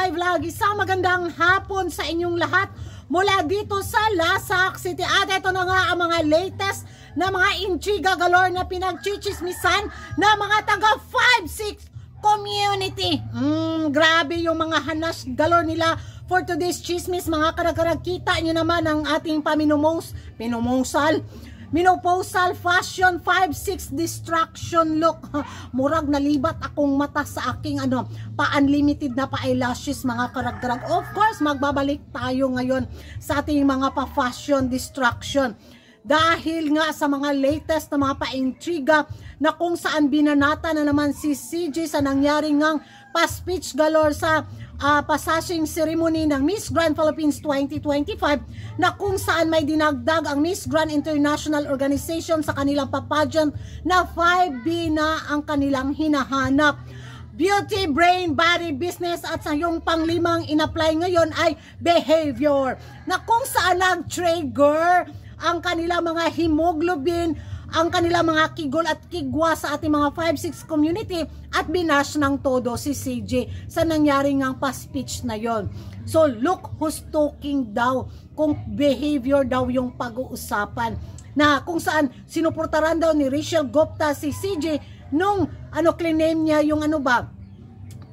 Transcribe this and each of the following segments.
my vlog. Isang magandang hapon sa inyong lahat mula dito sa Lasak City. At ito na nga ang mga latest na mga intriga galore na pinagchichismisan na mga taga 5-6 community. Grabe yung mga hanas galore nila for today's chismis. Mga karag-karag, kita nyo naman ang ating menopausal fashion 5-6 distraction look. Murag nalibat akong mata sa aking pa-unlimited na pa-eyelashes, mga karag-karag. Of course, magbabalik tayo ngayon sa ating mga pa-fashion distraction. Dahil nga sa mga latest na mga pa-intriga na kung saan binanata na naman si CJ sa nangyaring ngang pa-speech galore sa passaging ceremony ng Miss Grand Philippines 2025 na kung saan may dinagdag ang Miss Grand International Organization sa kanilang papageant na 5B na ang kanilang hinahanap. Beauty, brain, body, business at sa yung panglimang in-apply ngayon ay behavior na kung saan nag-trigger ang kanilang mga hemoglobin, ang kanilang mga kigol at kigwa sa ating mga 5-6 community at binash ng todo si CJ sa nangyari ngang pa-speech na yon. So look who's talking daw, kung behavior daw yung pag-uusapan na kung saan sinuportaran daw ni Rachel Gupta si CJ nung claim niya yung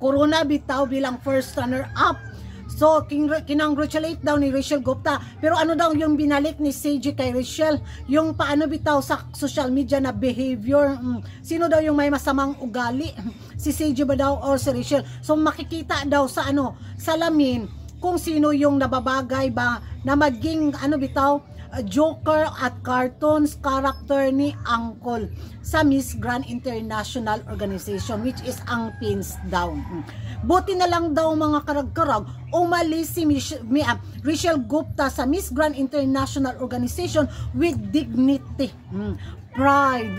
Corona bitaw bilang first runner-up. So, kinongratulate daw ni Rachel Gupta. Pero ano daw yung binalik ni CJ kay Rachel? Yung paano bitaw sa social media na behavior? Sino daw yung may masamang ugali? Si CJ ba daw or si Rachel? So, makikita daw sa salamin kung sino yung nababagay ba na maging joker at cartoons character ni Uncle sa Miss Grand International Organization, which is ang pins down. Buti na lang daw mga karag-karag, umalis si Rachel Gupta sa Miss Grand International Organization with dignity, pride,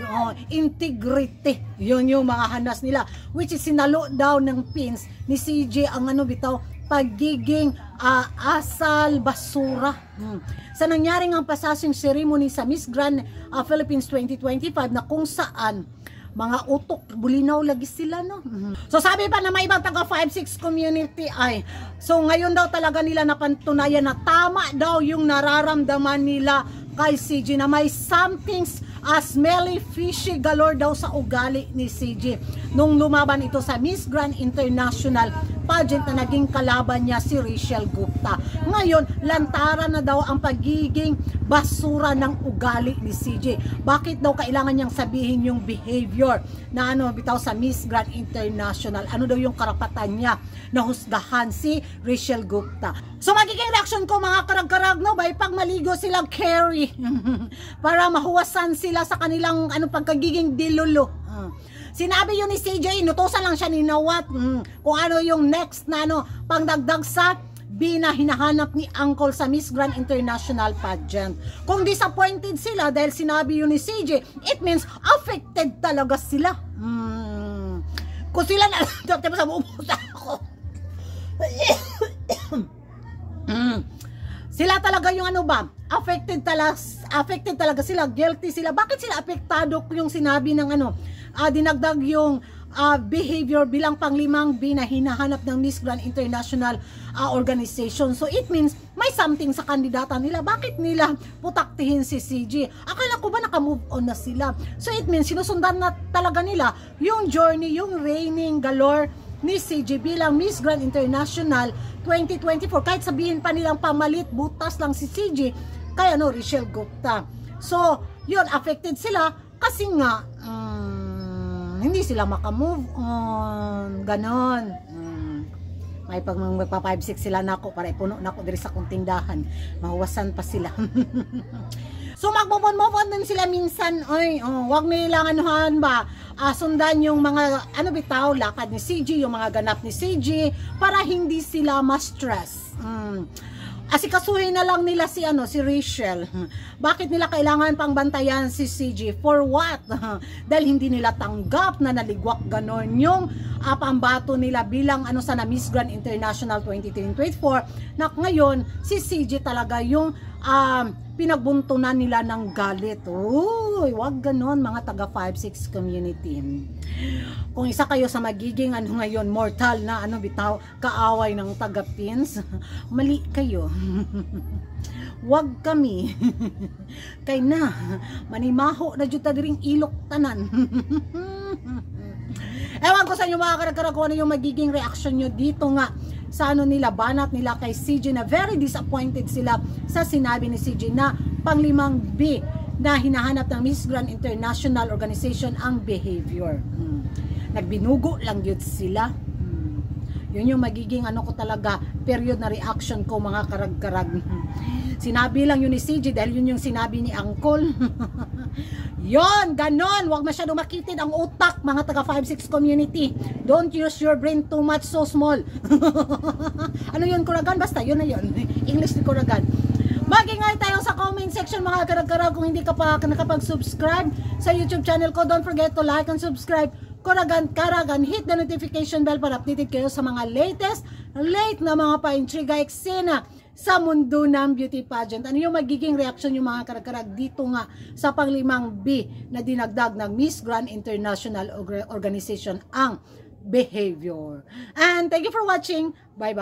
integrity. Yun yung mga hanas nila, which is sinalo daw ng pins ni CJ ang pagiging asal basura. Sa nangyaring ang passaging ceremony sa Miss Grand Philippines 2025 na kung saan mga utok, bulinaw lagi sila, no? So sabi pa na may ibang taga 5-6 community so ngayon daw talaga nila napantunayan na tama daw yung nararamdaman nila kay CJ na may something's smelly fishy galore daw sa ugali ni CJ nung lumaban ito sa Miss Grand International pageant na naging kalaban niya si Rachel Gupta. Ngayon, lantaran na daw ang pagiging basura ng ugali ni CJ. Bakit daw kailangan niyang sabihin yung behavior na bitaw sa Miss Grand International? Ano daw yung karapatan niya na husgahan si Rachel Gupta? So magiging reaction ko mga karag-karag, by pag maligo silang carry para mahuwasan sila sa kanilang pagkagiging dilulo. Sinabi yun ni CJ, inutosan lang siya ni Nawat kung ano yung next na pangdagdag sa na hinahanap ni Uncle sa Miss Grand International pageant. Kung disappointed sila dahil sinabi yun ni CJ, it means affected talaga sila. Kung sila na tapos sa bumuta ako. Sila talaga yung affected talaga sila, guilty sila. Bakit sila apektado yung sinabi ng dinagdag yung behavior bilang panglimang B na hinahanap ng Miss Grand International Organization. So it means may something sa kandidata nila. Bakit nila putaktihin si CJ? Akala ko ba naka-move on na sila? So it means sinusundan na talaga nila yung journey, yung reigning galore ni CJ bilang Miss Grand International 2024. Kahit sabihin pa nilang pamalit, butas lang si CJ kay Rachel Gupta. So yun, affected sila kasi nga hindi sila makamove on, ganon. May pag magpa 5-6 sila nako para ipuno nako diri sa kong tindahan, mahuwasan pa sila. So mag-move on din sila minsan. Wag nilang sundan yung mga bitaw lakad ni CJ, yung mga ganap ni CJ para hindi sila ma-stress. Asikasuhin na lang nila si Rachel. Bakit nila kailangan pang bantayan si CJ? For what? Dahil hindi nila tanggap na naligwak ganon yung pambato nila bilang sa Miss Grand International 2024 na ngayon si CJ talaga yung pinagbuntunan nila ng galit. Uy, wag ganon mga taga 5-6 community. Kung isa kayo sa magiging ngayon mortal na bitaw kaaway ng taga pins, mali kayo. Wag kami. Kay na manimaho na jud ta diring ilok tanan. Ewan ko sa inyo mga karagkarag kung ano yung magiging reaction nyo dito nga sa nila, banat nila kay CJ na very disappointed sila sa sinabi ni CJ na panglimang B na hinahanap ng Miss Grand International Organization ang behavior. Nagbinugo lang yun sila. Yun yung magiging ko talaga period na reaction ko mga karagkarag. Sinabi lang yun ni CJ dahil yun yung sinabi ni Uncle. Yon, ganon. Huwag masyadong makitid ang utak mga taga 5-6 community. Don't use your brain too much, so small. Ano yun, Kuragan? Basta, yun na yun. English ni Kuragan. Mag-ingay tayo sa comment section mga karag-karag. Kung hindi ka pa nakapag-subscribe sa YouTube channel ko, don't forget to like and subscribe. Kuragan, Karagan, hit the notification bell para updated kayo sa mga latest na mga pa-intriga eksena sa mundo ng beauty pageant. Ano yung magiging reaction yung mga karag-karag dito nga sa panglimang B na dinagdag ng Miss Grand International Organization ang behavior. And thank you for watching. Bye-bye.